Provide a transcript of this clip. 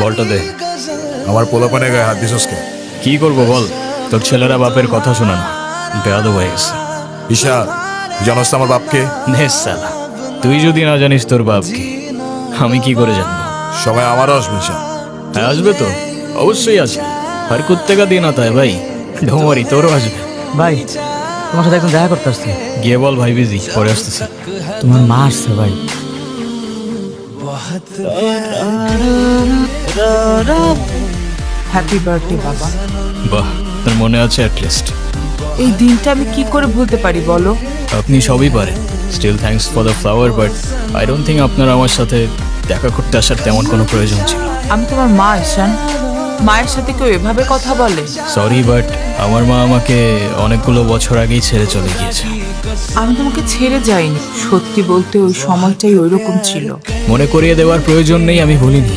বলটা দে। আমার পোলাপানে গায়ে হাত দিছস কে? কি করবো বল, তোর ছেলেরা বাপের কথা শোনা না, বেয়াদব হয়ে গেছে। ঈশান, জানোস তো আমার বাপকে? নে সালা, তুই যদি না জানিস তোর বাপকে, আমি কি করে জানবো? সময় আমারও আসবে ঈশান। হ্যাঁ আসবে তো, অবশ্যই আসবে। আর কুত্তেকা দিন আতা ভাই, ঢোমারি তোরও আসবে। ভাই তোমার সাথে একদম দেখা করতে আসছে। গিয়ে বল ভাই বিজি, পরে আসতেছে। তোমার মা আসছে ভাই। হ্যাপি বার্থডে বাবা। বাহ, তোর মনে আছে অ্যাটলিস্ট। এই দিনটা আমি কি করে ভুলতে পারি বলো? আপনি সবই পারেন, still thanks for the flower, but I don't think আপনার আমার সাথে দেখা করতে আসার তেমন কোনো প্রয়োজন ছিল। আমি তোমার মা ঈশান, মায়ের সাথে কেউ এভাবে কথা বলে? সরি, বাট আমার মা আমাকে অনেকগুলো বছর আগেই ছেড়ে চলে গিয়েছে। আমি তোমাকে ছেড়ে যাইনি, সত্যি বলতে ওই সময়টাই ওইরকম ছিল। মনে করিয়ে দেওয়ার প্রয়োজন নেই, আমি ভুলিনি।